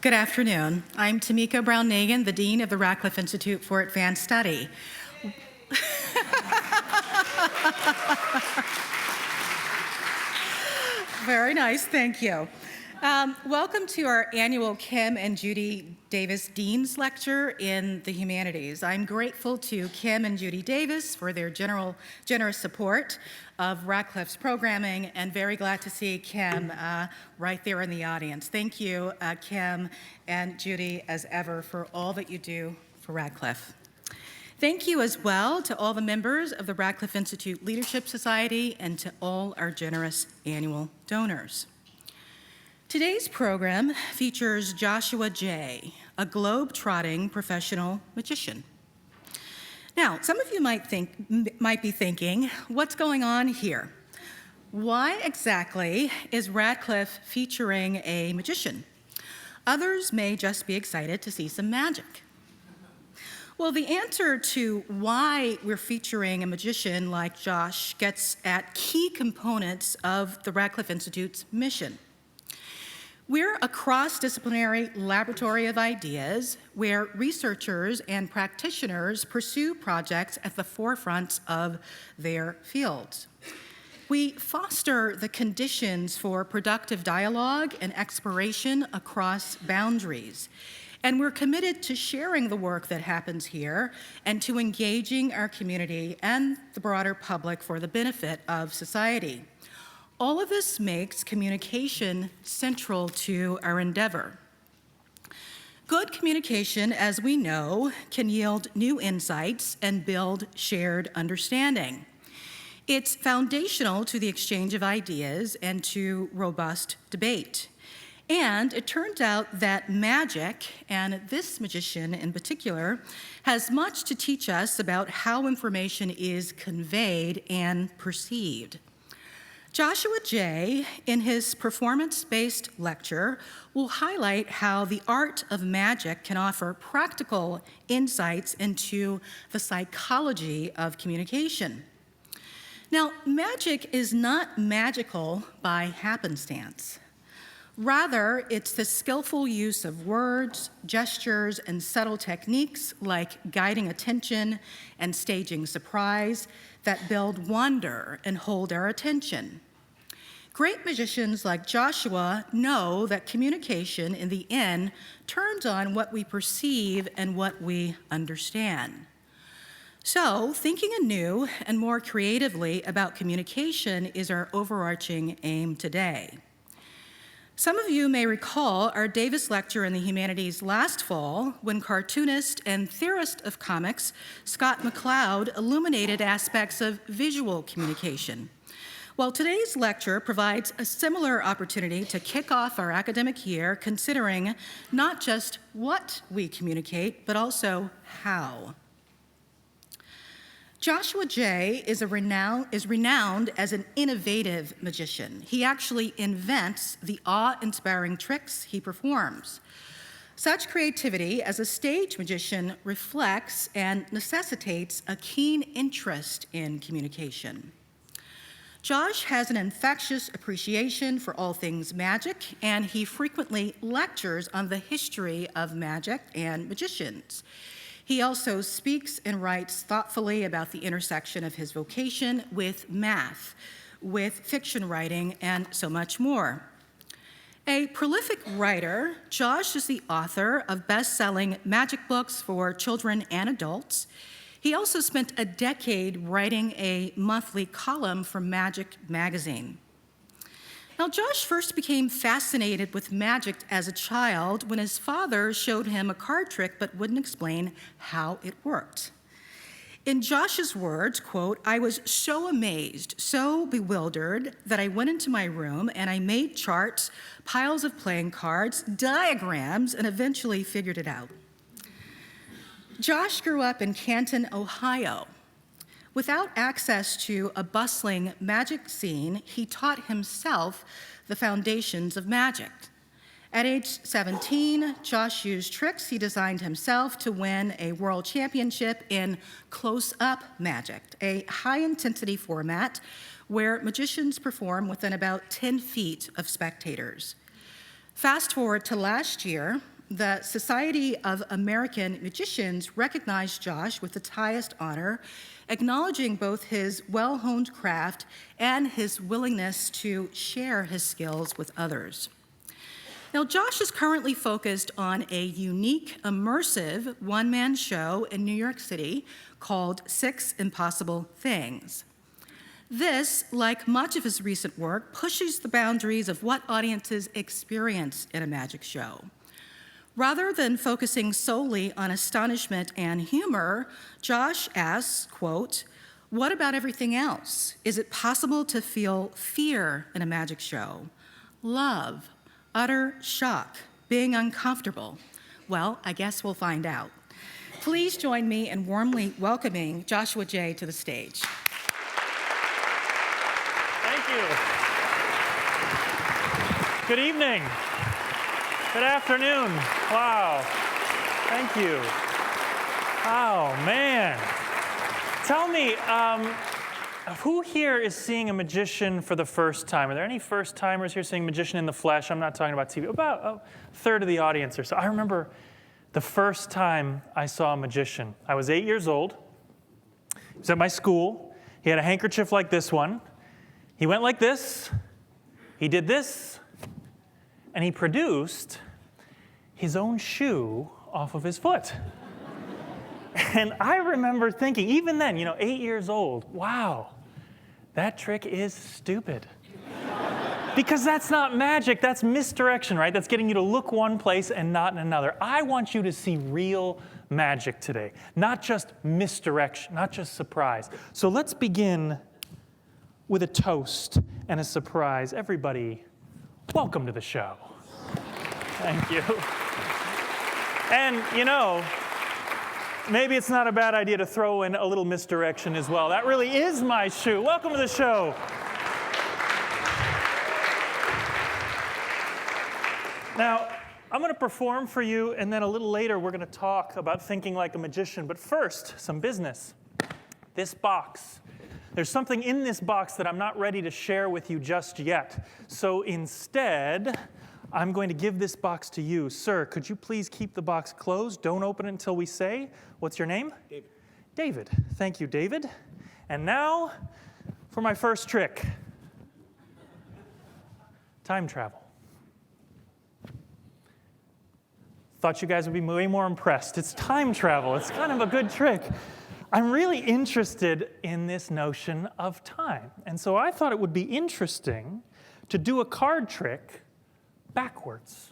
Good afternoon. I'm Tomiko Brown-Nagin, the Dean of the Radcliffe Institute for Advanced Study. Very nice, thank you. Welcome to our annual Kim and Judy Davis Dean's Lecture in the Humanities. I'm grateful to Kim and Judy Davis for their generous support of Radcliffe's programming, and very glad to see Kim right there in the audience. Thank you, Kim and Judy, as ever, for all that you do for Radcliffe. Thank you as well to all the members of the Radcliffe Institute Leadership Society and to all our generous annual donors. Today's program features Joshua J., a globe-trotting professional magician. Now, some of you might be thinking, what's going on here? Why exactly is Radcliffe featuring a magician? Others may just be excited to see some magic. Well, the answer to why we're featuring a magician like Josh gets at key components of the Radcliffe Institute's mission. We're a cross-disciplinary laboratory of ideas where researchers and practitioners pursue projects at the forefront of their fields. We foster the conditions for productive dialogue and exploration across boundaries. And we're committed to sharing the work that happens here and to engaging our community and the broader public for the benefit of society. All of this makes communication central to our endeavor. Good communication, as we know, can yield new insights and build shared understanding. It's foundational to the exchange of ideas and to robust debate. And it turns out that magic, and this magician in particular, has much to teach us about how information is conveyed and perceived. Joshua J., in his performance-based lecture, will highlight how the art of magic can offer practical insights into the psychology of communication. Now, magic is not magical by happenstance. Rather, it's the skillful use of words, gestures, and subtle techniques like guiding attention and staging surprise that build wonder and hold our attention. Great magicians like Joshua know that communication, in the end, turns on what we perceive and what we understand. So, thinking anew and more creatively about communication is our overarching aim today. Some of you may recall our Davis lecture in the Humanities last fall when cartoonist and theorist of comics Scott McCloud illuminated aspects of visual communication. Well, today's lecture provides a similar opportunity to kick off our academic year considering not just what we communicate, but also how. Joshua J. is renowned as an innovative magician. He actually invents the awe-inspiring tricks he performs. Such creativity as a stage magician reflects and necessitates a keen interest in communication. Josh has an infectious appreciation for all things magic, and he frequently lectures on the history of magic and magicians. He also speaks and writes thoughtfully about the intersection of his vocation with math, with fiction writing, and so much more. A prolific writer, Josh is the author of best-selling magic books for children and adults. He also spent a decade writing a monthly column for Magic magazine. Now, Josh first became fascinated with magic as a child when his father showed him a card trick but wouldn't explain how it worked. In Josh's words, quote, "I was so amazed, so bewildered that I went into my room and I made charts, piles of playing cards, diagrams, and eventually figured it out." Josh grew up in Canton, Ohio. Without access to a bustling magic scene, he taught himself the foundations of magic. At age 17, Josh used tricks he designed himself to win a world championship in close-up magic, a high-intensity format where magicians perform within about 10 feet of spectators. Fast forward to last year, the Society of American Magicians recognized Josh with its highest honor, acknowledging both his well-honed craft and his willingness to share his skills with others. Now, Josh is currently focused on a unique, immersive one-man show in New York City called 6 Impossible Things. This, like much of his recent work, pushes the boundaries of what audiences experience in a magic show. Rather than focusing solely on astonishment and humor, Josh asks, quote, "What about everything else? Is it possible to feel fear in a magic show? Love, utter shock, being uncomfortable? Well, I guess we'll find out." Please join me in warmly welcoming Joshua J. to the stage. Thank you. Good evening. Good afternoon. Wow. Thank you. Oh, man. Tell me, who here is seeing a magician for the first time? Are there any first-timers here seeing a magician in the flesh? I'm not talking about TV. About a third of the audience or so. I remember the first time I saw a magician. I was 8 years old. He was at my school. He had a handkerchief like this one. He went like this. He did this. And he produced his own shoe off of his foot. And I remember thinking, even then, 8 years old, wow, that trick is stupid. Because that's not magic, that's misdirection, right? That's getting you to look one place and not in another. I want you to see real magic today, not just misdirection, not just surprise. So let's begin with a toast and a surprise. Everybody, welcome to the show. Thank you. And, maybe it's not a bad idea to throw in a little misdirection as well. That really is my shoe. Welcome to the show. Now, I'm going to perform for you, and then a little later we're going to talk about thinking like a magician. But first, some business. This box. There's something in this box that I'm not ready to share with you just yet. So instead, I'm going to give this box to you. Sir, could you please keep the box closed? Don't open it until we say. What's your name? David. David. Thank you, David. And now for my first trick. Time travel. Thought you guys would be way more impressed. It's time travel. It's kind of a good trick. I'm really interested in this notion of time. And so I thought it would be interesting to do a card trick backwards.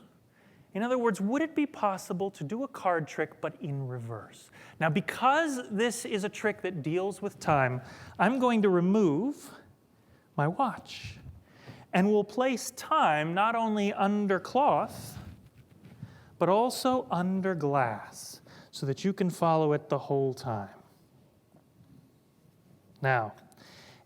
In other words, would it be possible to do a card trick but in reverse? Now, because this is a trick that deals with time, I'm going to remove my watch. And we'll place time not only under cloth, but also under glass, so that you can follow it the whole time. Now,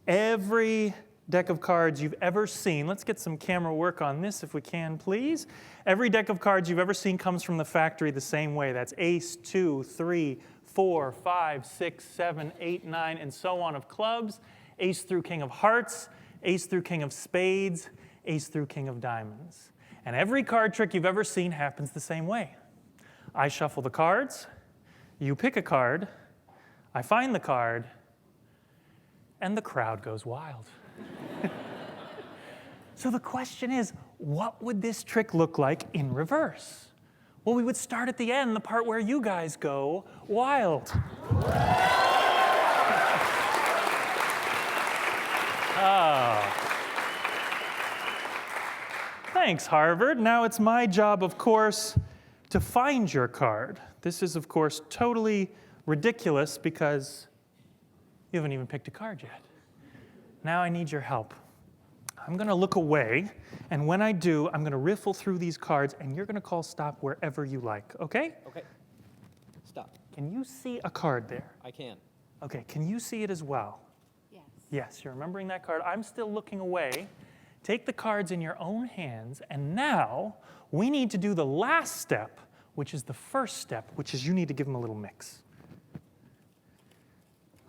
every deck of cards you've ever seen, let's get some camera work on this if we can, please. Every deck of cards you've ever seen comes from the factory the same way. That's ace, 2, 3, 4, 5, 6, 7, 8, 9, and so on of clubs, ace through king of hearts, ace through king of spades, ace through king of diamonds. And every card trick you've ever seen happens the same way. I shuffle the cards, you pick a card, I find the card, and the crowd goes wild. So the question is, what would this trick look like in reverse? Well, we would start at the end, the part where you guys go wild. Oh. Thanks, Harvard. Now it's my job, of course, to find your card. This is, of course, totally ridiculous because you haven't even picked a card yet. Now I need your help. I'm going to look away, and when I do, I'm going to riffle through these cards, and you're going to call stop wherever you like, okay? Okay. Stop. Can you see a card there? I can. Okay, can you see it as well? Yes. Yes, you're remembering that card. I'm still looking away. Take the cards in your own hands, and now we need to do the last step, which is the first step, which is you need to give them a little mix.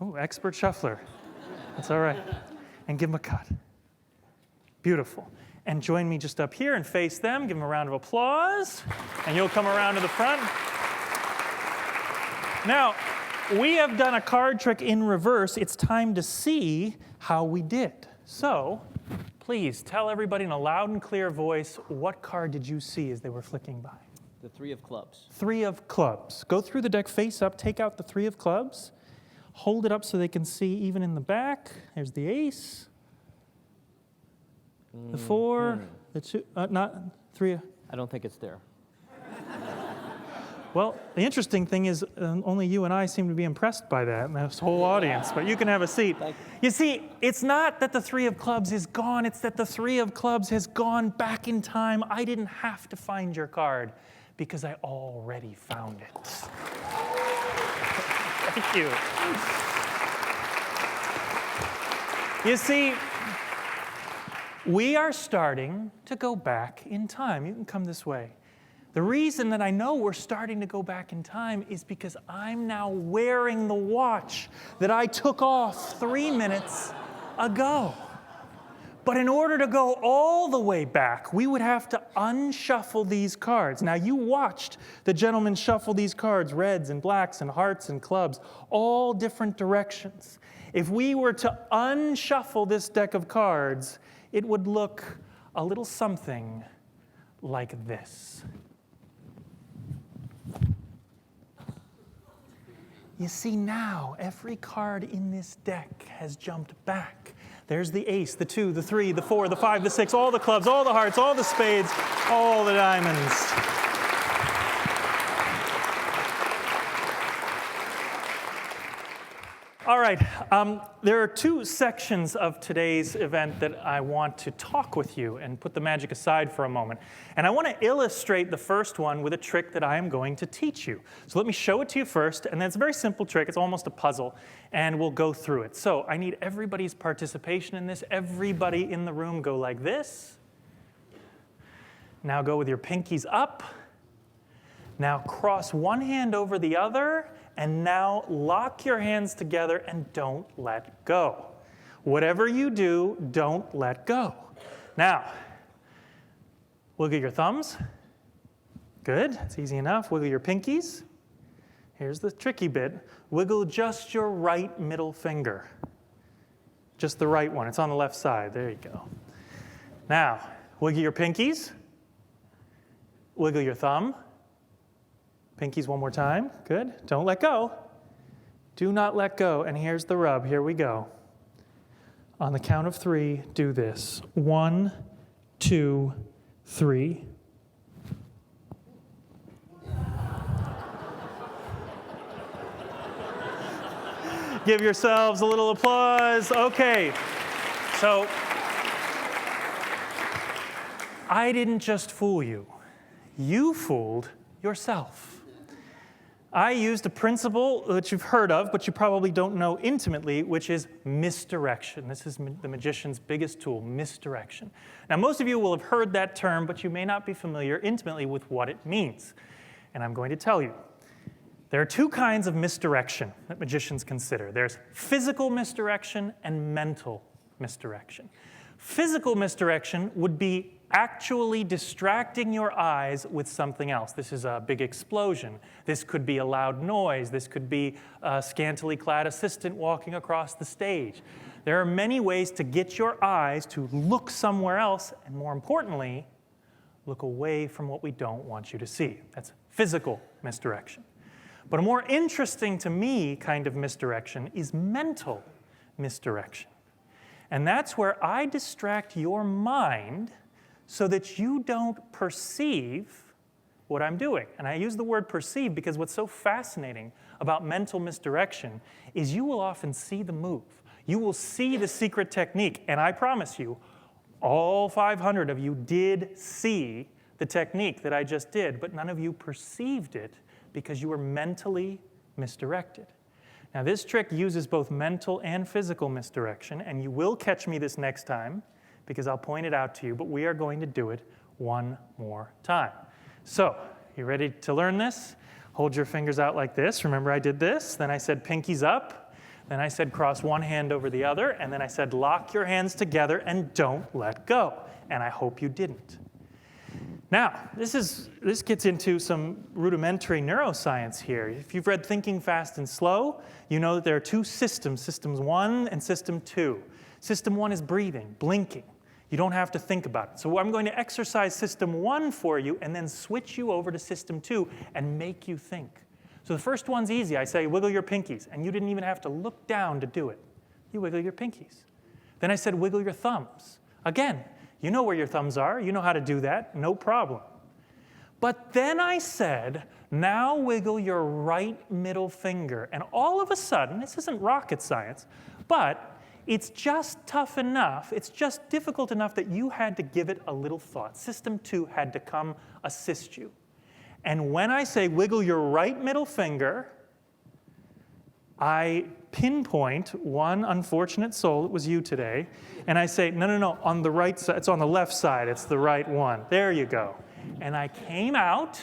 Oh, expert shuffler. That's all right. And give them a cut. Beautiful. and join me just up here and face them. Give them a round of applause. And you'll come around to the front. Now, we have done a card trick in reverse. It's time to see how we did. So, please tell everybody in a loud and clear voice, what card did you see as they were flicking by? The 3 of clubs. 3 of clubs. Go through the deck face up, take out the 3 of clubs, hold it up so they can see even in the back. There's the ace, the 4, the 2, not 3. I don't think it's there. Well, the interesting thing is only you and I seem to be impressed by that, and this whole audience, but you can have a seat. You see, it's not that the 3 of clubs is gone, it's that the 3 of clubs has gone back in time. I didn't have to find your card because I already found it. Thank you. You see, we are starting to go back in time. You can come this way. The reason that I know we're starting to go back in time is because I'm now wearing the watch that I took off 3 minutes ago. But in order to go all the way back, we would have to unshuffle these cards. Now, you watched the gentleman shuffle these cards, reds and blacks and hearts and clubs, all different directions. If we were to unshuffle this deck of cards, it would look a little something like this. You see, now every card in this deck has jumped back. There's the ace, the 2, the 3, the 4, the 5, the 6, all the clubs, all the hearts, all the spades, all the diamonds. All right, there are 2 sections of today's event that I want to talk with you and put the magic aside for a moment. And I want to illustrate the first one with a trick that I am going to teach you. So let me show it to you first, and then it's a very simple trick. It's almost a puzzle, and we'll go through it. So I need everybody's participation in this. Everybody in the room go like this. Now go with your pinkies up. Now cross one hand over the other. And now lock your hands together and don't let go. Whatever you do, don't let go. Now, wiggle your thumbs. Good, that's easy enough. Wiggle your pinkies. Here's the tricky bit. Wiggle just your right middle finger. Just the right one. It's on the left side. There you go. Now, wiggle your pinkies. Wiggle your thumb. Pinkies one more time. Good. Don't let go. Do not let go. And here's the rub. Here we go. On the count of 3, do this. 1, 2, 3. Give yourselves a little applause. Okay. So, I didn't just fool you. You fooled yourself. I used a principle that you've heard of, but you probably don't know intimately, which is misdirection. This is the magician's biggest tool, misdirection. Now, most of you will have heard that term, but you may not be familiar intimately with what it means. And I'm going to tell you. There are 2 kinds of misdirection that magicians consider. There's physical misdirection and mental misdirection. Physical misdirection would be actually distracting your eyes with something else. This is a big explosion. This could be a loud noise. This could be a scantily clad assistant walking across the stage. There are many ways to get your eyes to look somewhere else, and more importantly, look away from what we don't want you to see. That's physical misdirection. But a more interesting to me kind of misdirection is mental misdirection. And that's where I distract your mind so that you don't perceive what I'm doing. And I use the word perceive because what's so fascinating about mental misdirection is you will often see the move. You will see the secret technique. And I promise you, all 500 of you did see the technique that I just did, but none of you perceived it because you were mentally misdirected. Now, this trick uses both mental and physical misdirection, and you will catch me this next time because I'll point it out to you, but we are going to do it one more time. So, you ready to learn this? Hold your fingers out like this. Remember I did this? Then I said pinkies up. Then I said cross one hand over the other. And then I said lock your hands together and don't let go. and I hope you didn't. Now, this gets into some rudimentary neuroscience here. If you've read Thinking Fast and Slow, you know that there are two systems, Systems 1 and System 2. System 1 is breathing, blinking. You don't have to think about it. So I'm going to exercise System 1 for you and then switch you over to System 2 and make you think. So the first one's easy. I say, wiggle your pinkies, and you didn't even have to look down to do it. You wiggle your pinkies. Then I said, wiggle your thumbs. Again, you know where your thumbs are. You know how to do that. No problem. But then I said, now wiggle your right middle finger. And all of a sudden, this isn't rocket science, but it's just tough enough, it's just difficult enough that you had to give it a little thought. System 2 had to come assist you. And when I say wiggle your right middle finger, I pinpoint one unfortunate soul, it was you today, and I say, no, on the right side, it's on the left side, it's the right one. There you go. And I came out,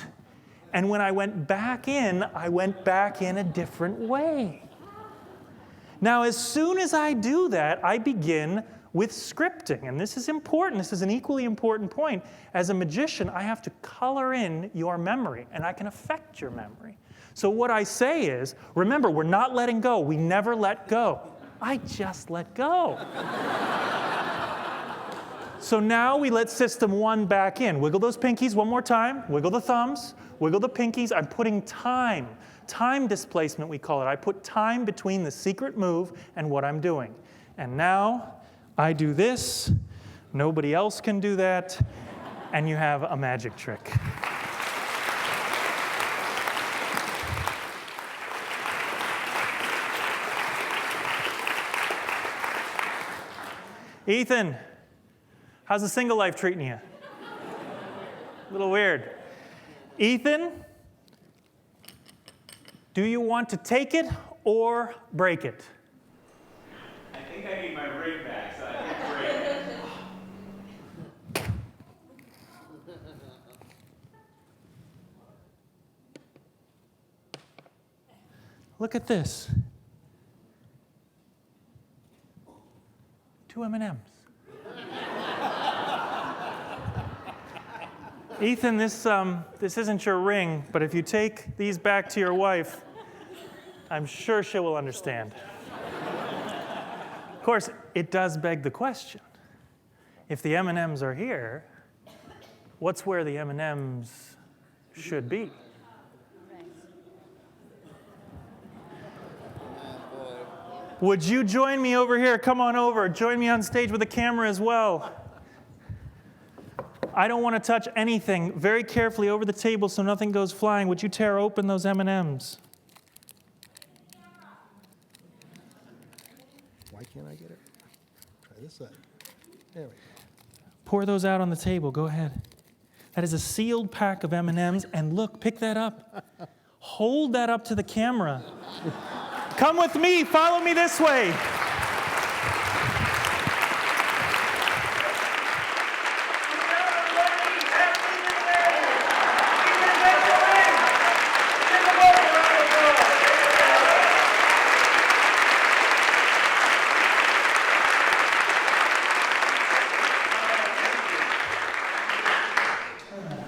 and when I went back in a different way. Now, as soon as I do that, I begin with scripting. And this is important. This is an equally important point. As a magician, I have to color in your memory, and I can affect your memory. So what I say is, remember, we're not letting go. We never let go. I just let go. So now we let System 1 back in. Wiggle those pinkies one more time. Wiggle the thumbs. Wiggle the pinkies. I'm putting time displacement, we call it. I put time between the secret move and what I'm doing. And now I do this. Nobody else can do that. And you have a magic trick. Ethan, how's the single life treating you? A little weird. Ethan, do you want to take it or break it? I think I need my ring back, so I can break it. Look at this. 2 M&Ms. Ethan, this isn't your ring, but if you take these back to your wife, I'm sure she will understand. Of course, it does beg the question. If the M&Ms are here, what's where the M&Ms should be? Would you join me over here? Come on over. Join me on stage with the camera as well. I don't want to touch anything. Very carefully over the table so nothing goes flying. Would you tear open those M&Ms? Why can't I get it? Try this side. There we go. Pour those out on the table. Go ahead. That is a sealed pack of M&Ms. And look, pick that up. Hold that up to the camera. Come with me. Follow me this way.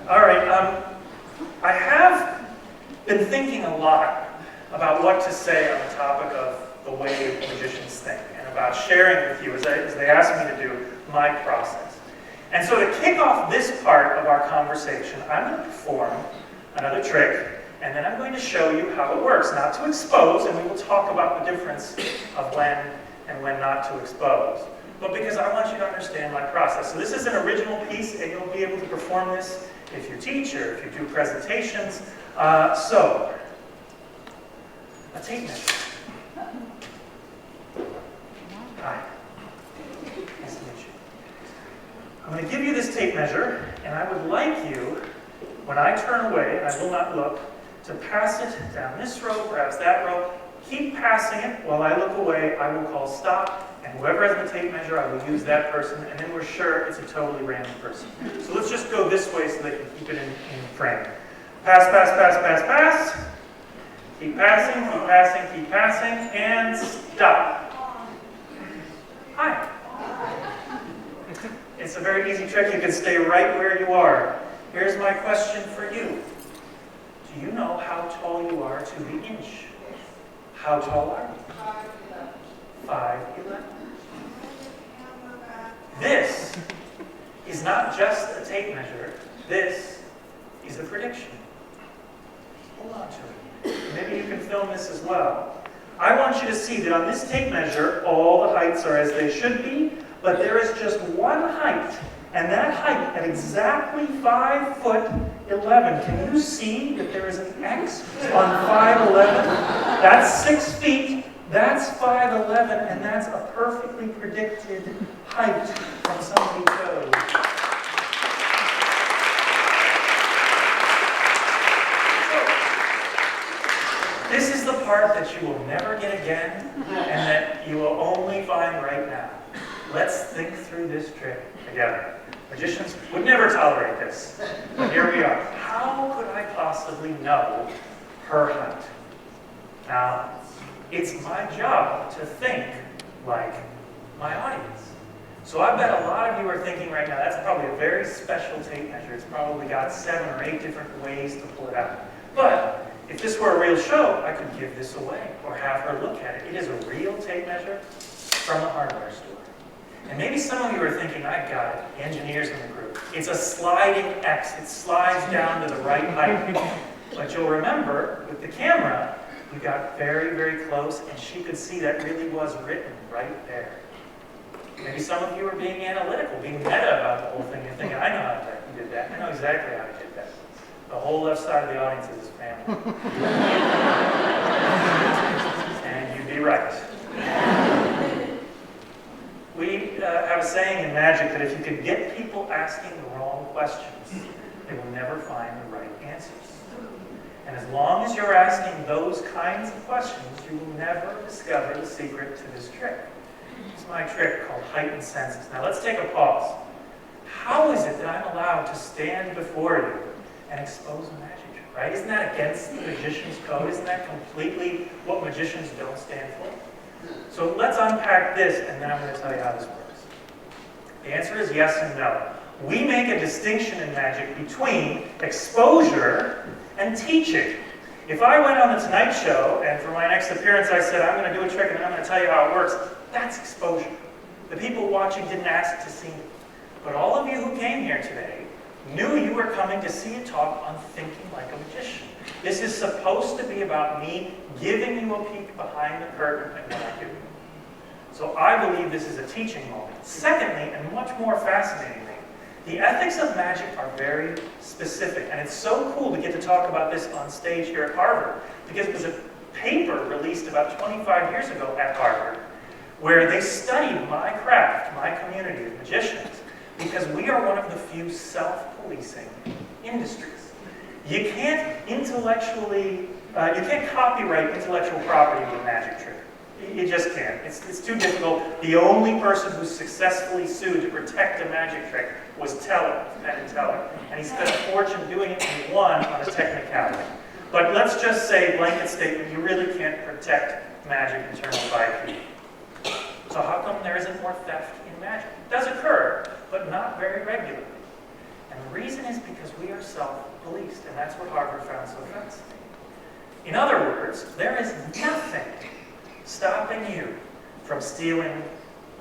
All right, I have been thinking a lot about what to say on the topic of the way magicians think and about sharing with you, as they asked me to do, my process. And so to kick off this part of our conversation, I'm going to perform another trick, and then I'm going to show you how it works, not to expose, and we will talk about the difference of when and when not to expose, but because I want you to understand my process. So this is an original piece, and you'll be able to perform this if you teach or if you do presentations. So, a tape measure. Hi. Nice to meet you. I'm going to give you this tape measure, and I would like you, when I turn away, and I will not look, to pass it down this row, perhaps that row. Keep passing it while I look away. I will call stop, and whoever has the tape measure, I will use that person, and then we're sure it's a totally random person. So let's just go this way so they can keep it in frame. Pass, pass, pass, pass, pass. Keep passing, keep passing, keep passing, and stop. Hi. It's a very easy trick. You can stay right where you are. Here's my question for you. Do you know how tall you are to the inch? How tall are you? 5'11". This is not just a tape measure. This is a prediction. Hold on to it. Maybe you can film this as well. I want you to see that on this tape measure, all the heights are as they should be, but there is just one height, and that height at exactly 5'11". Can you see that there is an X on 5'11"? That's 6 feet, that's 5'11", and that's a perfectly predicted height from somebody chose. This is the part that you will never get again, and that you will only find right now. Let's think through this trick together. Magicians would never tolerate this, but here we are. How could I possibly know her height? Now, it's my job to think like my audience. So I bet a lot of you are thinking right now, that's probably a very special tape measure. It's probably got 7 or 8 different ways to pull it out. But if this were a real show, I could give this away or have her look at it. It is a real tape measure from the hardware store. And maybe some of you are thinking, I got it, the engineers in the group. It's a sliding X. It slides down to the right height. But you'll remember, with the camera, we got very, very close, and she could see that really was written right there. Maybe some of you are being analytical, being meta about the whole thing. You're thinking, I know how you did that. I know exactly how you did that. The whole left side of the audience is his family. And you'd be right. We have a saying in magic that if you can get people asking the wrong questions, they will never find the right answers. And as long as you're asking those kinds of questions, you will never discover the secret to this trick. It's my trick called heightened senses. Now let's take a pause. How is it that I'm allowed to stand before you and expose a magic trick, right? Isn't that against the magician's code? Isn't that completely what magicians don't stand for? So let's unpack this, and then I'm going to tell you how this works. The answer is yes and no. We make a distinction in magic between exposure and teaching. If I went on the Tonight Show, and for my next appearance I said, I'm going to do a trick and I'm going to tell you how it works, that's exposure. The people watching didn't ask to see me. But all of you who came here today knew you were coming to see a talk on thinking like a magician. This is supposed to be about me giving you a peek behind the curtain at what I do. So I believe this is a teaching moment. Secondly, and much more fascinatingly, the ethics of magic are very specific. And it's so cool to get to talk about this on stage here at Harvard, because it was a paper released about 25 years ago at Harvard where they studied my craft, my community of magicians, because we are one of the few self-policing industries. You can't intellectually, you can't copyright intellectual property with a magic trick. You just can't. It's too difficult. The only person who successfully sued to protect a magic trick was Teller, Penn and Teller. And he spent a fortune doing it and won on a technicality. But let's just say, blanket statement, you really can't protect magic in terms of IP. So how come there isn't more theft in magic? It does occur, but not very regularly. And the reason is because we are self-policed, and that's what Harvard found so fascinating. In other words, there is nothing stopping you from stealing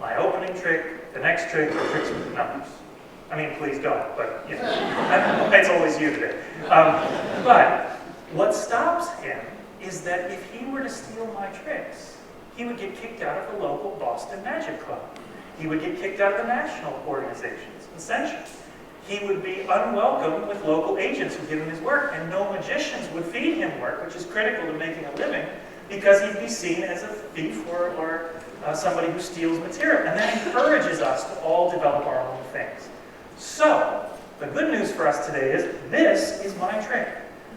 my opening trick, the next trick, or tricks with numbers. I mean, please don't, but you know, it's always you today. But what stops him is that if he were to steal my tricks, he would get kicked out of the local Boston Magic Club. He would get kicked out of the national organizations and censured. He would be unwelcome with local agents who give him his work, and no magicians would feed him work, which is critical to making a living, because he'd be seen as a thief or somebody who steals material. And that encourages us to all develop our own things. So, the good news for us today is, this is my trick.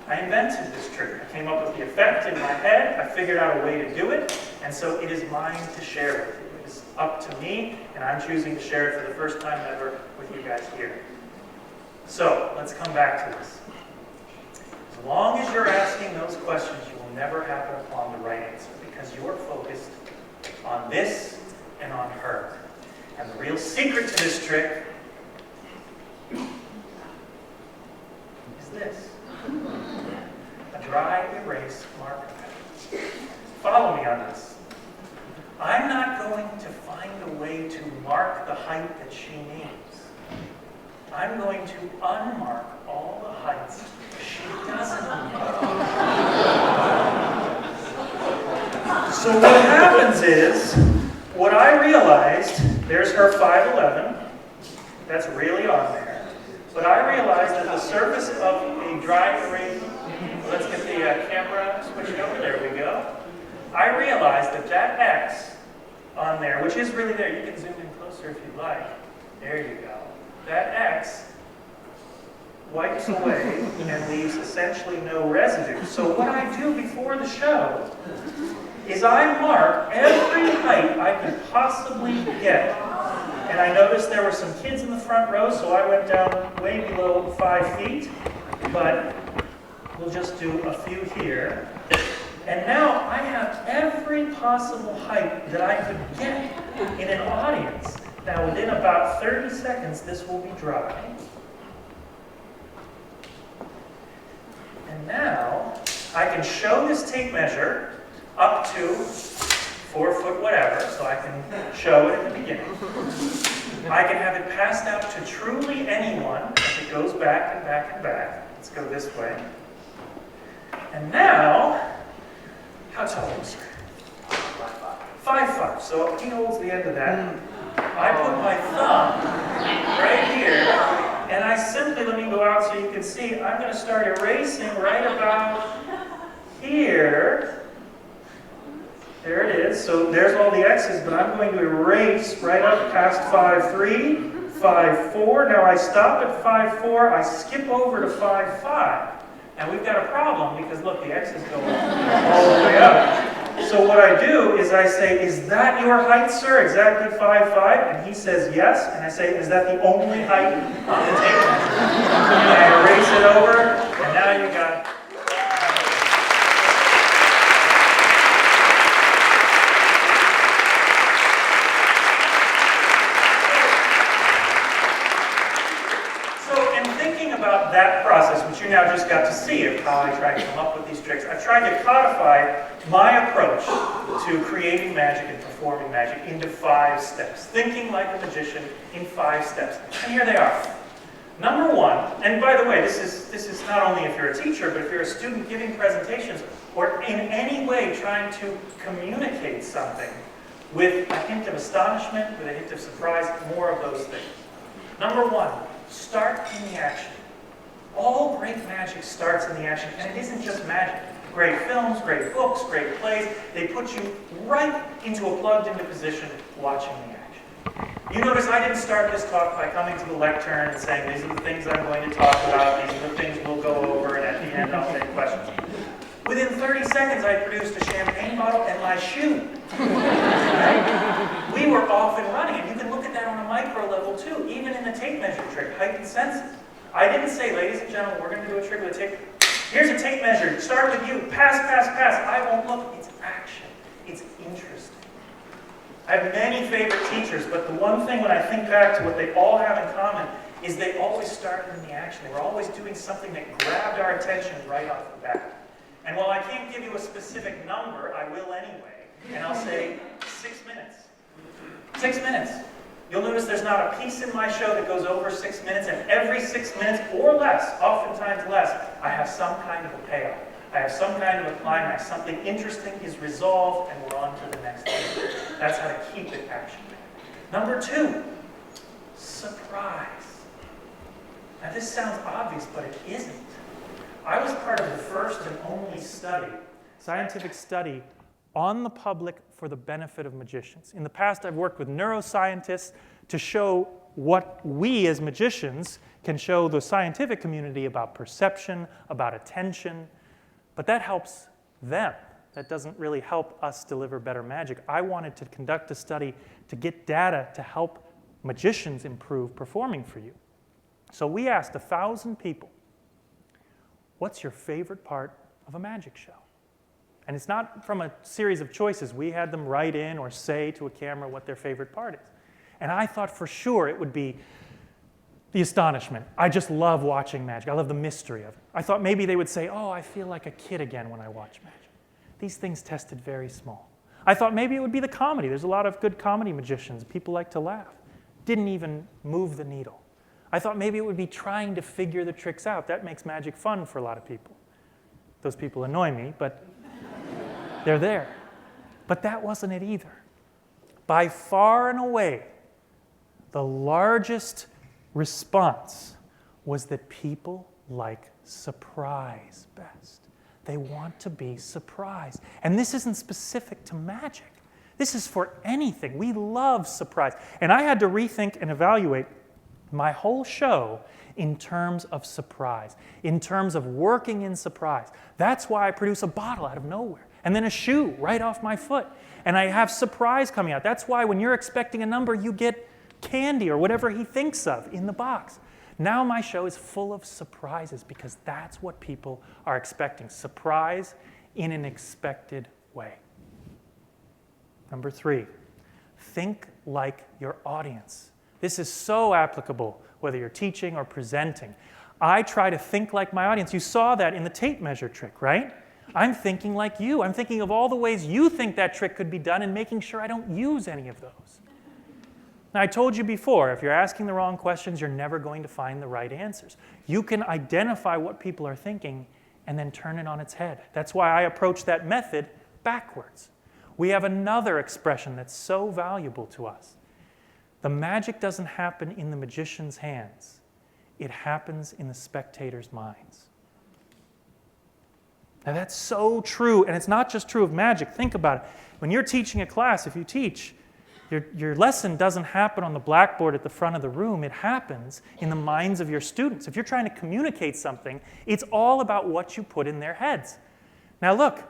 I invented this trick. I came up with the effect in my head, I figured out a way to do it, and so it is mine to share with you. It is up to me, and I'm choosing to share it for the first time ever with you guys here. So, let's come back to this. As long as you're asking those questions, you will never happen upon the right answer, because you're focused on this and on her. And the real secret to this trick dry erase marker pen. Follow me on this. I'm not going to find a way to mark the height that she needs. I'm going to unmark all the heights she doesn't need. So what happens is, what I realized, there's her 5'11", that's really on there. But I realized that the surface of a dry erase, let's get the camera switched over, there we go. I realized that that X on there, which is really there, you can zoom in closer if you like. There you go. That X wipes away and leaves essentially no residue. So what I do before the show is I mark every height I could possibly get. And I noticed there were some kids in the front row, so I went down way below 5 feet. But we'll just do a few here. And now I have every possible height that I could get in an audience. Now within about 30 seconds, this will be dry. And now I can show this tape measure up to 4 foot whatever, so I can show it at the beginning. I can have it passed out to truly anyone as it goes back and back and back. Let's go this way. And now, how tall is her? 5'5". So he holds the end of that. I put my thumb right here, and I simply, let me go out so you can see, I'm going to start erasing right about here. There it is. So there's all the X's, but I'm going to erase right up past 5'3", 5'4". Now I stop at 5'4", I skip over to 5'5". Now we've got a problem because look, the X's go all the way up. So what I do is I say, is that your height, sir? Exactly 5'5"? And he says yes. And I say, is that the only height on the tape measure? And I erase it over, and now you got it. About that process, which you now just got to see of how I try to come up with these tricks, I've tried to codify my approach to creating magic and performing magic into 5 steps. Thinking like a magician in 5 steps. And here they are. Number 1, and by the way, this is not only if you're a teacher, but if you're a student giving presentations or in any way trying to communicate something with a hint of astonishment, with a hint of surprise, more of those things. Number 1, start in the action. All great magic starts in the action, and it isn't just magic. Great films, great books, great plays, they put you right into a plugged-into position watching the action. You notice I didn't start this talk by coming to the lectern and saying, these are the things I'm going to talk about, these are the things we'll go over, and at the end I'll take questions. Within 30 seconds, I produced a champagne bottle and my shoe. Right? We were off and running, and you can look at that on a micro level too, even in the tape measure trick, heightened senses. I didn't say, ladies and gentlemen, we're going to do a trick with a tape. Here's a tape measure. Start with you. Pass, pass, pass. I won't look. It's action. It's interesting. I have many favorite teachers, but the one thing when I think back to what they all have in common is they always started in the action. They were always doing something that grabbed our attention right off the bat. And while I can't give you a specific number, I will anyway. And I'll say 6 minutes. 6 minutes. You'll notice there's not a piece in my show that goes over 6 minutes, and every 6 minutes or less, oftentimes less, I have some kind of a payoff. I have some kind of a climax. Something interesting is resolved, and we're on to the next thing. That's how to keep it action-packed. Number 2, surprise. Now this sounds obvious, but it isn't. I was part of the first and only study, scientific study, on the public for the benefit of magicians. In the past, I've worked with neuroscientists to show what we as magicians can show the scientific community about perception, about attention, but that helps them. That doesn't really help us deliver better magic. I wanted to conduct a study to get data to help magicians improve performing for you. So we asked 1,000 people, what's your favorite part of a magic show? And it's not from a series of choices. We had them write in or say to a camera what their favorite part is. And I thought for sure it would be The astonishment. I just love watching magic. I love the mystery of it. I thought maybe they would say, oh, I feel like a kid again when I watch magic. These things tested very small. I thought maybe it would be the comedy. There's a lot of good comedy magicians. People like to laugh. Didn't even move the needle. I thought maybe it would be trying to figure the tricks out. That makes magic fun for a lot of people. Those people annoy me, but they're there. But that wasn't it either. By far and away, the largest response was that people like surprise best. They want to be surprised. And this isn't specific to magic. This is for anything. We love surprise. And I had to rethink and evaluate my whole show in terms of surprise, in terms of working in surprise. That's why I produce a bottle out of nowhere, and then a shoe right off my foot. And I have surprise coming out. That's why when you're expecting a number, you get candy or whatever he thinks of in the box. Now my show is full of surprises because that's what people are expecting. Surprise in an expected way. Number 3, think like your audience. This is so applicable whether you're teaching or presenting. I try to think like my audience. You saw that in the tape measure trick, right? I'm thinking like you. I'm thinking of all the ways you think that trick could be done and making sure I don't use any of those. Now, I told you before, if you're asking the wrong questions, you're never going to find the right answers. You can identify what people are thinking and then turn it on its head. That's why I approach that method backwards. We have another expression that's so valuable to us. The magic doesn't happen in the magician's hands. It happens in the spectator's minds. Now that's so true, and it's not just true of magic. Think about it. When you're teaching a class, if you teach, your lesson doesn't happen on the blackboard at the front of the room. It happens in the minds of your students. If you're trying to communicate something, it's all about what you put in their heads. Now look,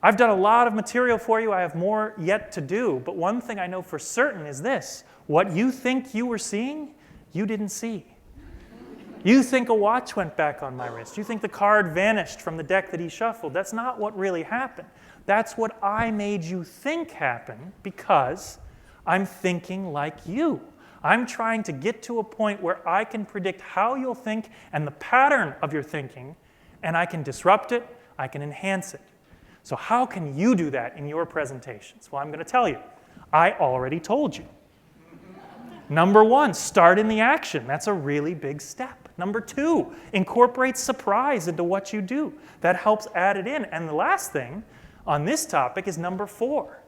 I've done a lot of material for you. I have more yet to do, but one thing I know for certain is this. What you think you were seeing, you didn't see. You think a watch went back on my wrist. You think the card vanished from the deck that he shuffled. That's not what really happened. That's what I made you think happened because I'm thinking like you. I'm trying to get to a point where I can predict how you'll think and the pattern of your thinking, and I can disrupt it, I can enhance it. So how can you do that in your presentations? Well, I'm going to tell you. I already told you. Number 1, start in the action. That's a really big step. Number 2, incorporate surprise into what you do. That helps add it in. And the last thing on this topic is number 4.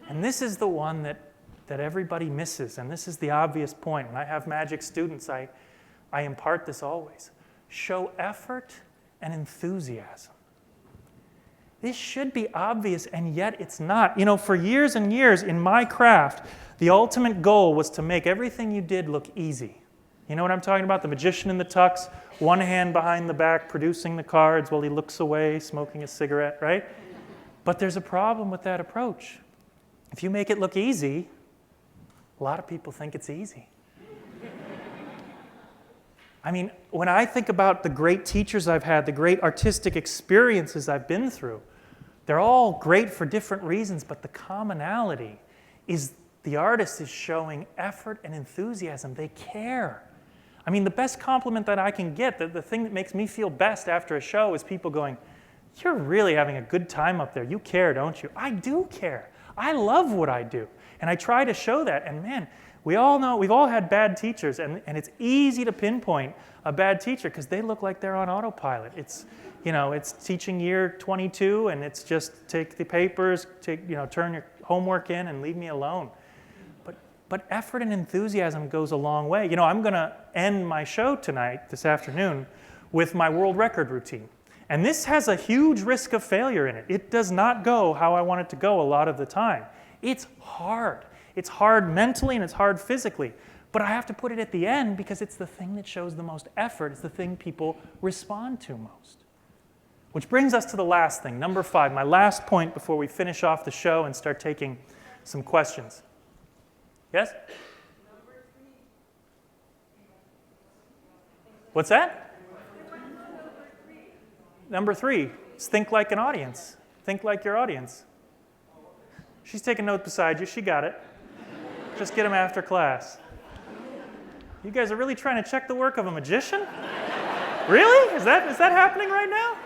And this is the one that everybody misses, and this is the obvious point. When I have magic students, I impart this always. Show effort and enthusiasm. This should be obvious, and yet it's not. You know, for years and years in my craft, the ultimate goal was to make everything you did look easy. You know what I'm talking about? The magician in the tux, one hand behind the back, producing the cards while he looks away, smoking a cigarette, right? But there's a problem with that approach. If you make it look easy, a lot of people think it's easy. I mean, when I think about the great teachers I've had, the great artistic experiences I've been through, they're all great for different reasons, but the commonality is the artist is showing effort and enthusiasm. They care. I mean, the best compliment that I can get, the thing that makes me feel best after a show is people going, "You're really having a good time up there. You care, don't you?" I do care. I love what I do. And I try to show that. And man, we all know, we've all had bad teachers, and it's easy to pinpoint a bad teacher because they look like they're on autopilot. It's, you know, it's teaching year 22, and it's just take the papers, turn your homework in and leave me alone. But effort and enthusiasm goes a long way. You know, I'm going to end my show tonight, this afternoon, with my world record routine. And this has a huge risk of failure in it. It does not go how I want it to go a lot of the time. It's hard. It's hard mentally and it's hard physically. But I have to put it at the end because it's the thing that shows the most effort. It's the thing people respond to most. Which brings us to the last thing, number 5, my last point before we finish off the show and start taking some questions. Yes? What's that? Number 3 is think like an audience. Think like your audience. She's taking notes beside you. She got it. Just get them after class. You guys are really trying to check the work of a magician? Really? Is that happening right now?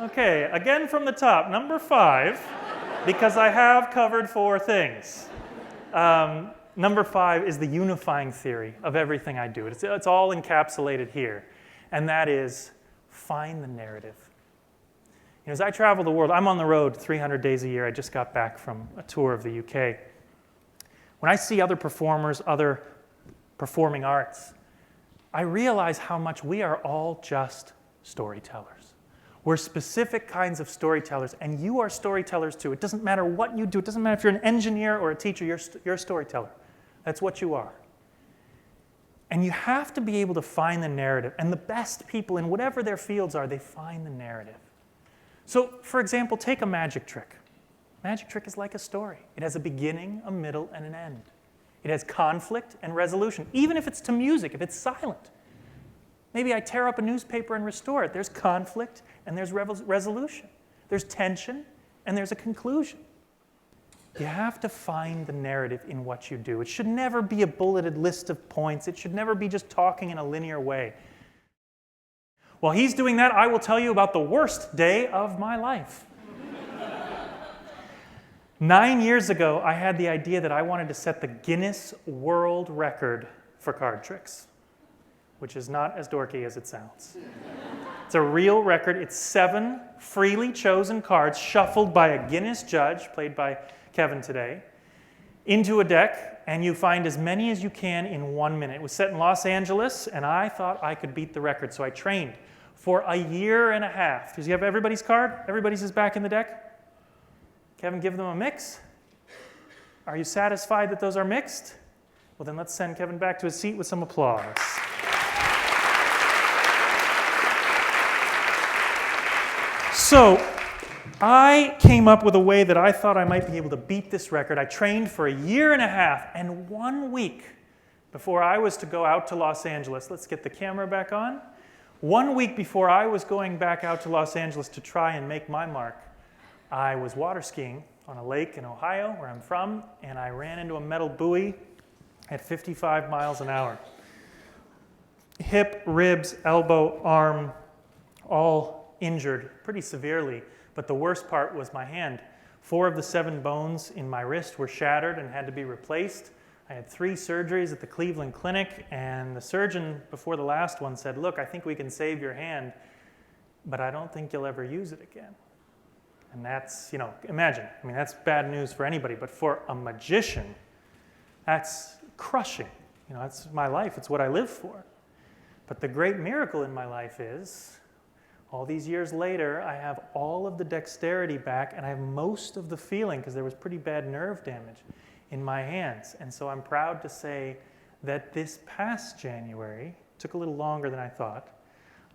Okay, again from the top, number 5, because I have covered 4 things. Number 5 is the unifying theory of everything I do. It's all encapsulated here, and that is find the narrative. You know, as I travel the world, I'm on the road 300 days a year. I just got back from a tour of the UK. When I see other performers, other performing arts, I realize how much we are all just storytellers. We're specific kinds of storytellers, and you are storytellers too. It doesn't matter what you do. It doesn't matter if you're an engineer or a teacher, you're a storyteller. That's what you are. And you have to be able to find the narrative. And the best people in whatever their fields are, they find the narrative. So, for example, take a magic trick. Magic trick is like a story. It has a beginning, a middle, and an end. It has conflict and resolution, even if it's to music, if it's silent. Maybe I tear up a newspaper and restore it. There's conflict and there's resolution. There's tension and there's a conclusion. You have to find the narrative in what you do. It should never be a bulleted list of points. It should never be just talking in a linear way. While he's doing that, I will tell you about the worst day of my life. 9 years ago, I had the idea that I wanted to set the Guinness World Record for card tricks, which is not as dorky as it sounds. It's a real record. It's 7 freely chosen cards shuffled by a Guinness judge, played by Kevin today, into a deck, and you find as many as you can in 1 minute. It was set in Los Angeles, and I thought I could beat the record, so I trained for a year and a half. Does he have everybody's card? Everybody's is back in the deck? Kevin, give them a mix. Are you satisfied that those are mixed? Well, then let's send Kevin back to his seat with some applause. So, I came up with a way that I thought I might be able to beat this record. I trained for a year and a half, and 1 week before I was to go out to Los Angeles, let's get the camera back on. 1 week before I was going back out to Los Angeles to try and make my mark, I was water skiing on a lake in Ohio, where I'm from, and I ran into a metal buoy at 55 miles an hour. Hip, ribs, elbow, arm, all injured pretty severely, but the worst part was my hand. 4 of the 7 bones in my wrist were shattered and had to be replaced. I had 3 surgeries at the Cleveland Clinic, and the surgeon before the last one said, "Look, I think we can save your hand, but I don't think you'll ever use it again." And that's, you know, imagine, I mean, that's bad news for anybody, but for a magician, that's crushing. You know, that's my life, it's what I live for. But the great miracle in my life is, all these years later, I have all of the dexterity back, and I have most of the feeling, because there was pretty bad nerve damage in my hands. And so I'm proud to say that this past January, took a little longer than I thought,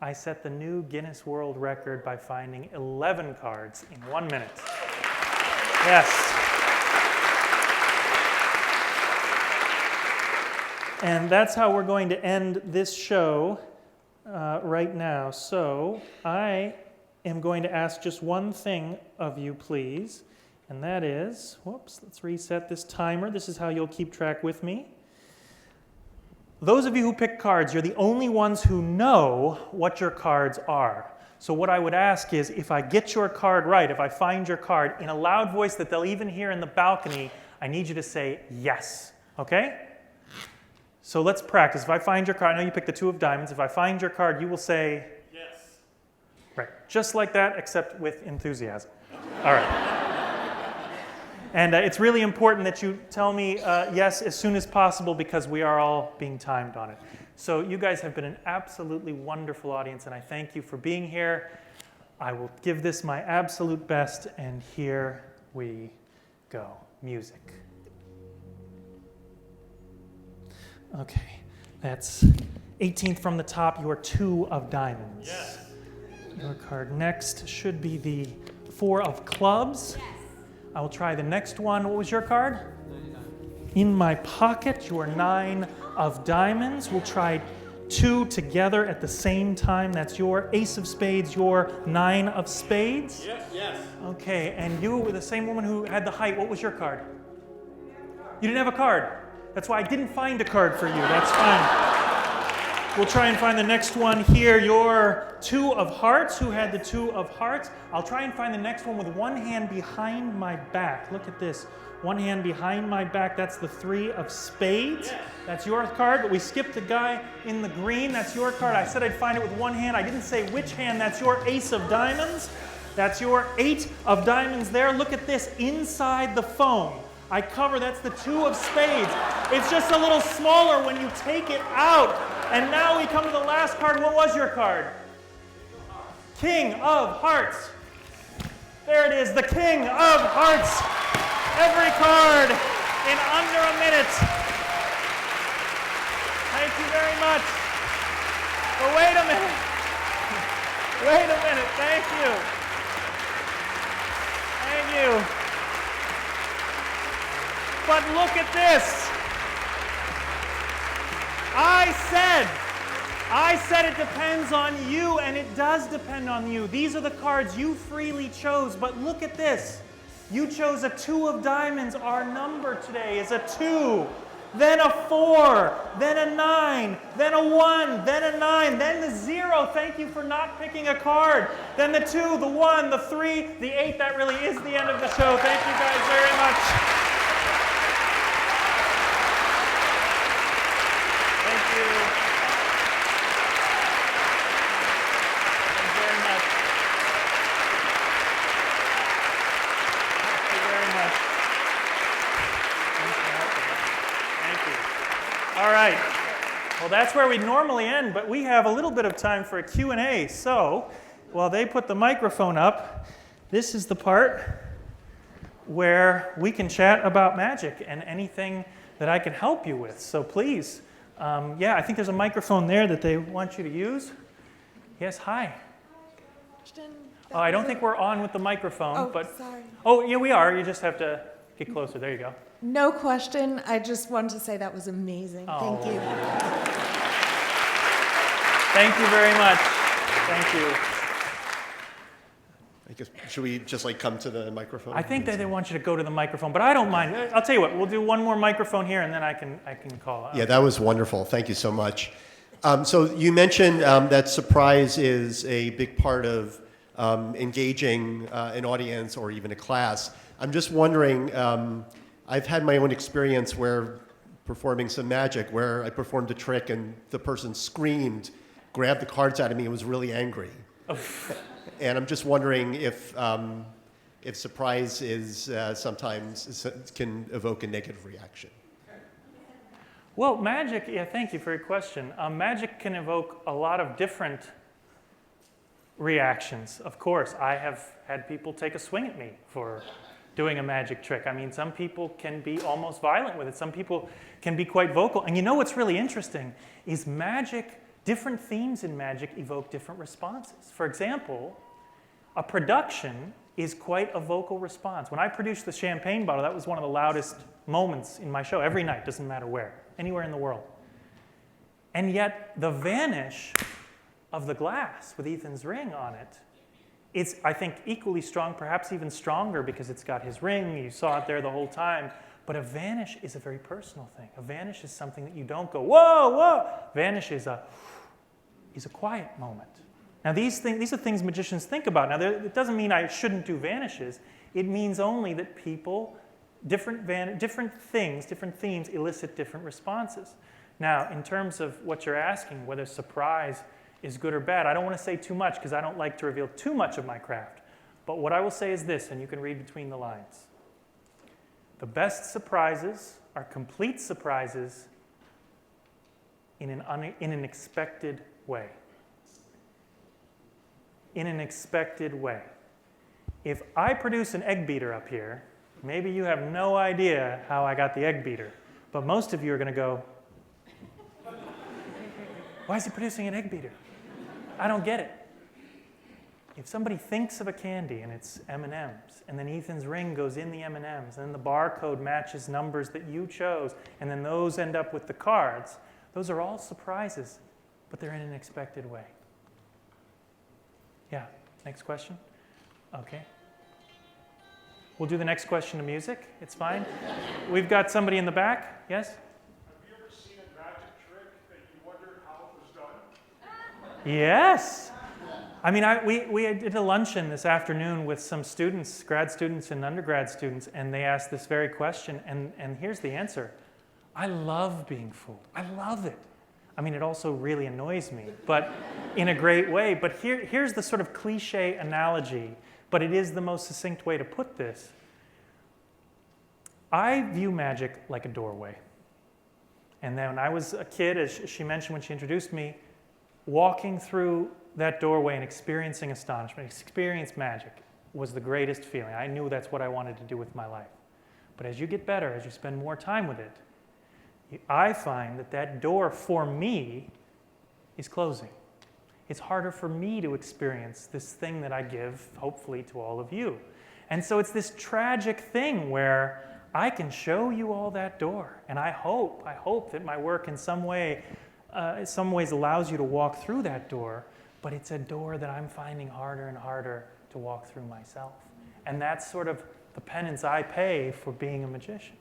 I set the new Guinness World Record by finding 11 cards in 1 minute. Yes. And that's how we're going to end this show right now. So I am going to ask just one thing of you, please, and that is, whoops, let's reset this timer. This is how you'll keep track with me. Those of you who pick cards, you're the only ones who know what your cards are. So what I would ask is, if I get your card right, if I find your card in a loud voice that they'll even hear in the balcony, I need you to say yes, okay? So let's practice. If I find your card, I know you picked the 2 of diamonds. If I find your card, you will say yes. Right, just like that, except with enthusiasm. All right. And it's really important that you tell me yes as soon as possible, because we are all being timed on it. So you guys have been an absolutely wonderful audience, and I thank you for being here. I will give this my absolute best, and here we go. Music. Okay, that's 18th from the top, your 2 of diamonds. Yes. Your card next should be the 4 of clubs. Yes. I will try the next one. What was your card? 9 diamonds. In my pocket, your 9 of diamonds. We'll try 2 together at the same time. That's your ace of spades, your 9 of spades. Yes. Yes. Okay, and you were the same woman who had the height. What was your card? You didn't have a card. That's why I didn't find a card for you. That's fine. We'll try and find the next one here. Your 2 of hearts. Who had the 2 of hearts? I'll try and find the next one with one hand behind my back. Look at this. One hand behind my back. That's the 3 of spades. Yes. That's your card, but we skipped the guy in the green. That's your card. I said I'd find it with one hand. I didn't say which hand. That's your ace of diamonds. That's your 8 of diamonds there. Look at this inside the phone. I cover, that's the 2 of spades. It's just a little smaller when you take it out. And now we come to the last card. What was your card? King of hearts. There it is, the King of hearts. Every card in under a minute. Thank you very much. But wait a minute. Wait a minute, thank you. Thank you. But look at this. I said it depends on you, and it does depend on you. These are the cards you freely chose, but look at this. You chose a 2 of diamonds. Our number today is a 2, then a 4, then a 9, then a 1, then a 9, then the 0. Thank you for not picking a card. Then the 2, the 1, the 3, the 8. That really is the end of the show. Thank you guys very much. All right. Well, that's where we normally end, but we have a little bit of time for a Q&A. So, while they put the microphone up, this is the part where we can chat about magic and anything that I can help you with. So please, yeah, I think there's a microphone there that they want you to use. Yes, hi. Oh, I don't think we're on with the microphone, Oh, but sorry. oh, yeah, we are. You just have to get closer. There you go. No question. I just wanted to say that was amazing. Oh. Thank you. Thank you very much. Thank you. I guess, should we just like come to the microphone? I think that they want you to go to the microphone, but I don't mind. I'll tell you what, we'll do one more microphone here, and then I can call out. Yeah, that was wonderful. Thank you so much. So you mentioned that surprise is a big part of engaging an audience or even a class. I'm just wondering, I've had my own experience where performing some magic, where I performed a trick and the person screamed, grabbed the cards out of me, and was really angry. And I'm just wondering if surprise is sometimes can evoke a negative reaction. Well, magic, yeah, thank you for your question. Magic can evoke a lot of different reactions. Of course, I have had people take a swing at me for doing a magic trick. I mean, some people can be almost violent with it. Some people can be quite vocal. And you know what's really interesting is magic, different themes in magic evoke different responses. For example, a production is quite a vocal response. When I produced the champagne bottle, that was one of the loudest moments in my show, every night, doesn't matter where, anywhere in the world. And yet, the vanish of the glass with Ethan's ring on it, it's, I think, equally strong, perhaps even stronger because it's got his ring, you saw it there the whole time. But a vanish is a very personal thing. A vanish is something that you don't go, whoa, whoa. Vanish is a quiet moment. Now, these are things magicians think about. Now, it doesn't mean I shouldn't do vanishes. It means only that people, different things, different themes elicit different responses. Now, in terms of what you're asking, whether surprise is good or bad, I don't want to say too much because I don't like to reveal too much of my craft. But what I will say is this, and you can read between the lines. The best surprises are complete surprises in an expected way. In an expected way. If I produce an egg beater up here, maybe you have no idea how I got the egg beater, but most of you are going to go, why is he producing an egg beater? I don't get it. If somebody thinks of a candy and it's M&Ms, and then Ethan's ring goes in the M&Ms, and then the barcode matches numbers that you chose, and then those end up with the cards, those are all surprises, but they're in an expected way. Yeah, next question? Okay. We'll do the next question to music. It's fine. We've got somebody in the back. Yes? Yes. I mean, we did a luncheon this afternoon with some students, grad students and undergrad students, and they asked this very question, and here's the answer. I love being fooled. I love it. I mean, it also really annoys me, but in a great way. But here's the sort of cliche analogy, but it is the most succinct way to put this. I view magic like a doorway. And then when I was a kid, as she mentioned when she introduced me, walking through that doorway and experiencing astonishment, experience magic, was the greatest feeling. I knew that's what I wanted to do with my life. But as you get better, as you spend more time with it, I find that that door for me is closing. It's harder for me to experience this thing that I give, hopefully, to all of you. And so it's this tragic thing where I can show you all that door, and I hope that my work in some ways allows you to walk through that door, but it's a door that I'm finding harder and harder to walk through myself. And that's sort of the penance I pay for being a magician.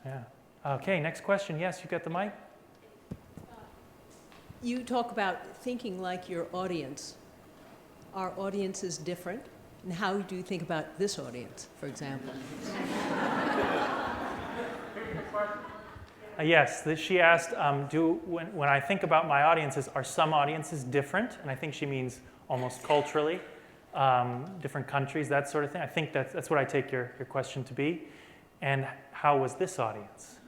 Yeah. Okay, next question. Yes, you got the mic? You talk about thinking like your audience. Are audiences different? And how do you think about this audience, for example? Yes, she asked, when I think about my audiences, are some audiences different? And I think she means almost culturally, different countries, that sort of thing. I think that's what I take your question to be. And how was this audience?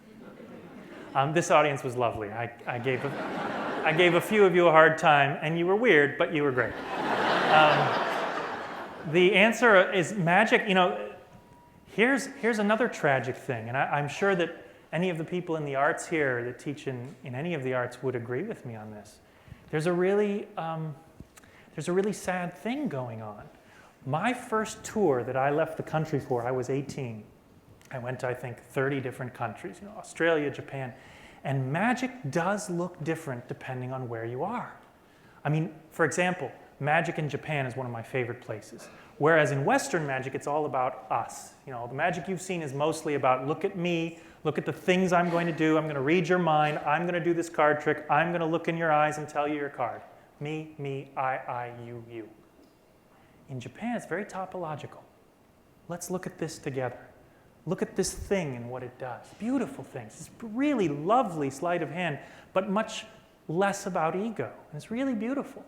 This audience was lovely. I gave a few of you a hard time, and you were weird, but you were great. The answer is magic. You know, here's another tragic thing, and I'm sure that any of the people in the arts here that teach in any of the arts would agree with me on this. There's a really sad thing going on. My first tour that I left the country for, I was 18. I went to, I think, 30 different countries, Australia, Japan. And magic does look different depending on where you are. I mean, for example, magic in Japan is one of my favorite places. Whereas in Western magic, it's all about us. The magic you've seen is mostly about, look at me, look at the things I'm going to do, I'm going to read your mind, I'm going to do this card trick, I'm going to look in your eyes and tell you your card. Me, I, you. In Japan, it's very topological. Let's look at this together. Look at this thing and what it does. Beautiful things. It's really lovely sleight of hand, but much less about ego. And it's really beautiful.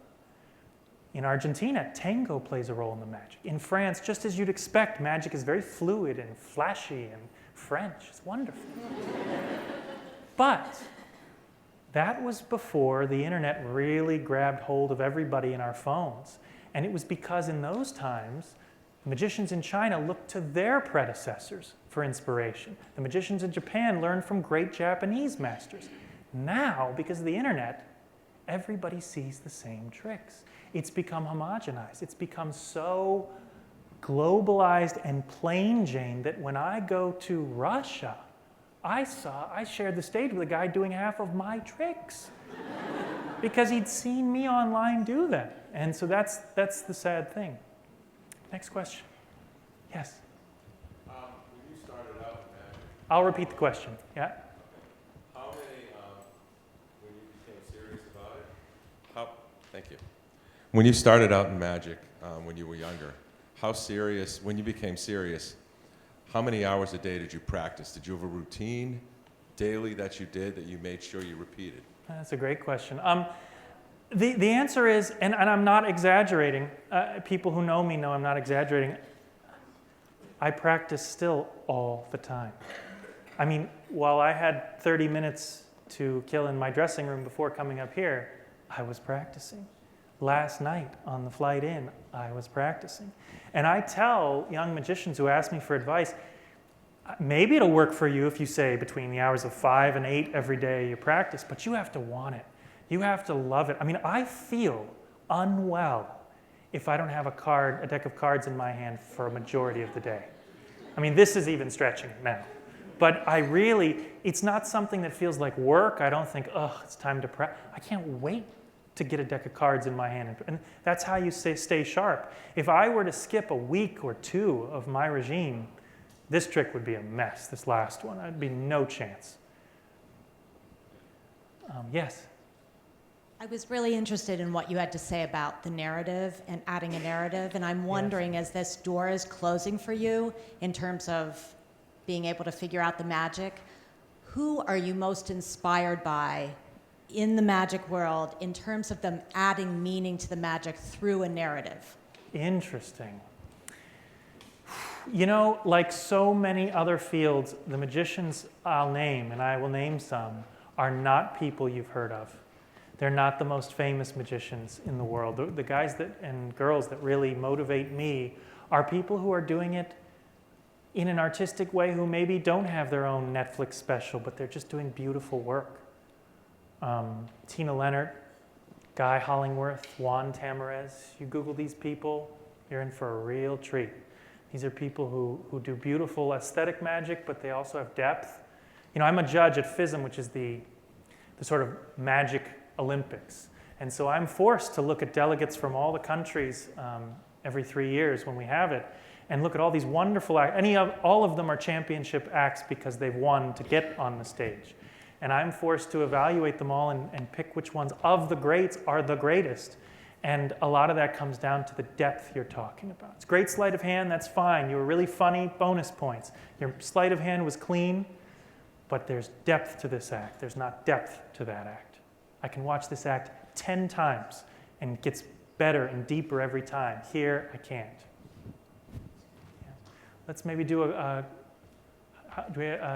In Argentina, tango plays a role in the magic. In France, just as you'd expect, magic is very fluid and flashy and French. It's wonderful. But that was before the internet really grabbed hold of everybody in our phones. And it was because in those times, magicians in China looked to their predecessors for inspiration. The magicians in Japan learned from great Japanese masters. Now, because of the internet, everybody sees the same tricks. It's become homogenized. It's become so globalized and plain Jane that when I go to Russia, I shared the stage with a guy doing half of my tricks because he'd seen me online do that. And so that's the sad thing. Next question. Yes? When you started out in magic, I'll repeat the question. Yeah? how many, when you became serious about it, thank you. When you started out in magic, when you were younger, when you became serious, how many hours a day did you practice? Did you have a routine daily that you made sure you repeated? That's a great question. The answer is, and I'm not exaggerating, people who know me know I'm not exaggerating, I practice still all the time. I mean, while I had 30 minutes to kill in my dressing room before coming up here, I was practicing. Last night on the flight in, I was practicing. And I tell young magicians who ask me for advice, maybe it'll work for you if you say between the hours of 5 and 8 every day you practice, but you have to want it. You have to love it. I mean, I feel unwell if I don't have a deck of cards in my hand for a majority of the day. I mean, this is even stretching it now. But it's not something that feels like work. I don't think, it's time to practice. I can't wait to get a deck of cards in my hand. And that's how you stay sharp. If I were to skip a week or two of my regime, this trick would be a mess, this last one. There'd be no chance. Yes? I was really interested in what you had to say about the narrative and adding a narrative, and I'm wondering, as this door is closing for you in terms of being able to figure out the magic, who are you most inspired by in the magic world in terms of them adding meaning to the magic through a narrative? Interesting. You know, like so many other fields, the magicians I'll name, and I will name some, are not people you've heard of. They're not the most famous magicians in the world. The guys and girls that really motivate me are people who are doing it in an artistic way, who maybe don't have their own Netflix special, but they're just doing beautiful work. Tina Leonard, Guy Hollingworth, Juan Tamarez. You Google these people, you're in for a real treat. These are people who do beautiful aesthetic magic, but they also have depth. You know, I'm a judge at FISM, which is the sort of magic Olympics. And so I'm forced to look at delegates from all the countries every 3 years when we have it, and look at all these wonderful acts. All of them are championship acts because they've won to get on the stage. And I'm forced to evaluate them all and pick which ones of the greats are the greatest. And a lot of that comes down to the depth you're talking about. It's great sleight of hand, that's fine. You were really funny, bonus points. Your sleight of hand was clean, but there's depth to this act. There's not depth to that act. I can watch this act 10 times and it gets better and deeper every time. Here, I can't. Yeah. Let's maybe do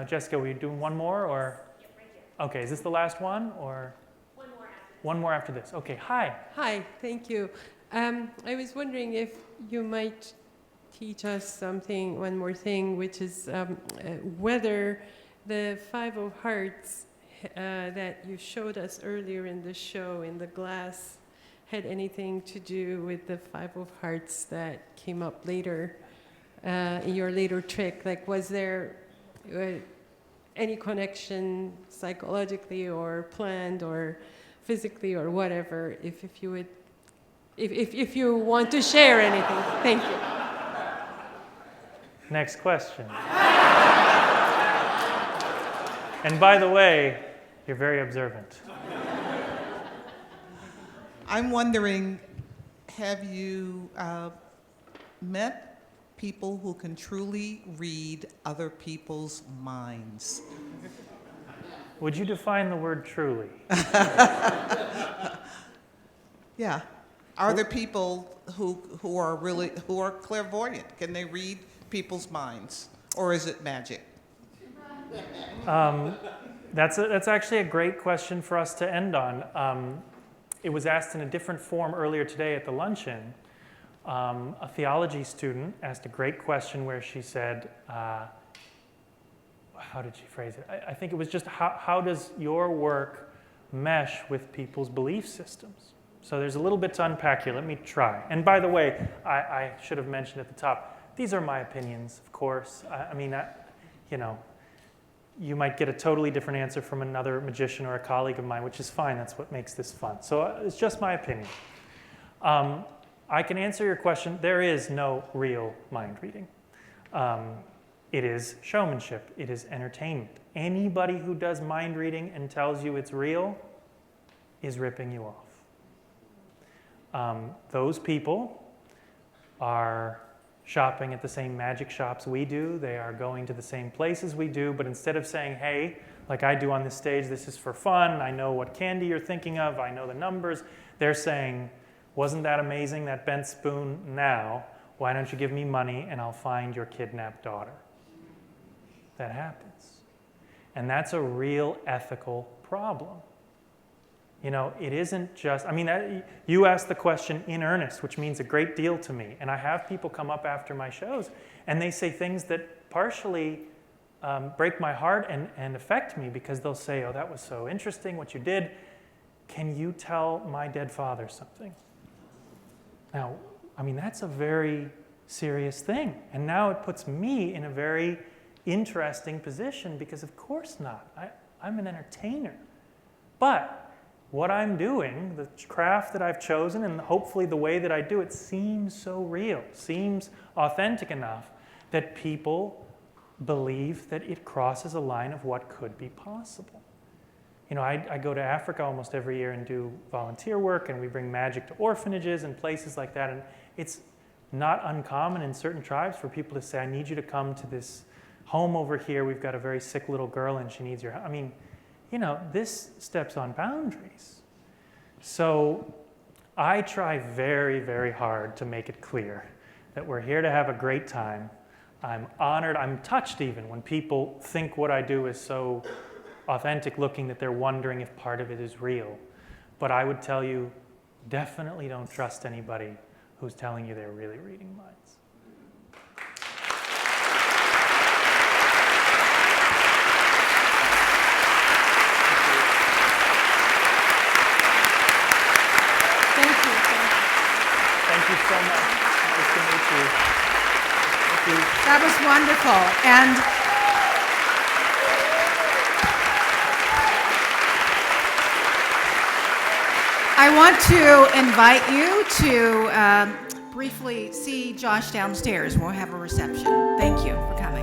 Jessica, were you doing one more or? Yeah, right here. Okay, is this the last one or? One more after this. Okay, hi. Hi, thank you. I was wondering if you might teach us something, one more thing, which is whether the Five of Hearts that you showed us earlier in the show in the glass had anything to do with the Five of Hearts that came up later, in your later trick. Like, was there any connection psychologically or planned or physically or whatever, if you want to share anything. Thank you. Next question. And by the way, you're very observant. I'm wondering, have you met people who can truly read other people's minds? Would you define the word truly? Yeah. Are there people who are clairvoyant? Can they read people's minds? Or is it magic? That's actually a great question for us to end on. It was asked in a different form earlier today at the luncheon. A theology student asked a great question where she said, how did she phrase it? I think it was just how does your work mesh with people's belief systems? So there's a little bit to unpack here. Let me try. And by the way, I should have mentioned at the top, these are my opinions, of course. You know, you might get a totally different answer from another magician or a colleague of mine, which is fine. That's what makes this fun. So it's just my opinion. I can answer your question. There is no real mind reading. It is showmanship. It is entertainment. Anybody who does mind reading and tells you it's real is ripping you off. Those people are shopping at the same magic shops we do. They are going to the same places we do, but instead of saying, hey, like I do on this stage, this is for fun, I know what candy you're thinking of, I know the numbers, they're saying, wasn't that amazing, that bent spoon? Now, why don't you give me money and I'll find your kidnapped daughter? That happens. And that's a real ethical problem. You know, it isn't just, you asked the question in earnest, which means a great deal to me. And I have people come up after my shows and they say things that partially break my heart and affect me because they'll say, oh, that was so interesting what you did. Can you tell my dead father something? Now, that's a very serious thing. And now it puts me in a very interesting position because of course not. I'm an entertainer. But what I'm doing, the craft that I've chosen and hopefully the way that I do it seems so real, seems authentic enough that people believe that it crosses a line of what could be possible. You know, I go to Africa almost every year and do volunteer work, and we bring magic to orphanages and places like that. And it's not uncommon in certain tribes for people to say, I need you to come to this home over here. We've got a very sick little girl and she needs your help. I mean, you know, this steps on boundaries. So I try very, very hard to make it clear that we're here to have a great time. I'm honored, I'm touched even when people think what I do is so authentic looking that they're wondering if part of it is real. But I would tell you, definitely don't trust anybody who's telling you they're really reading minds. Thank you so much. Nice to meet you. Thank you. That was wonderful. And I want to invite you to briefly see Josh downstairs. We'll have a reception. Thank you for coming.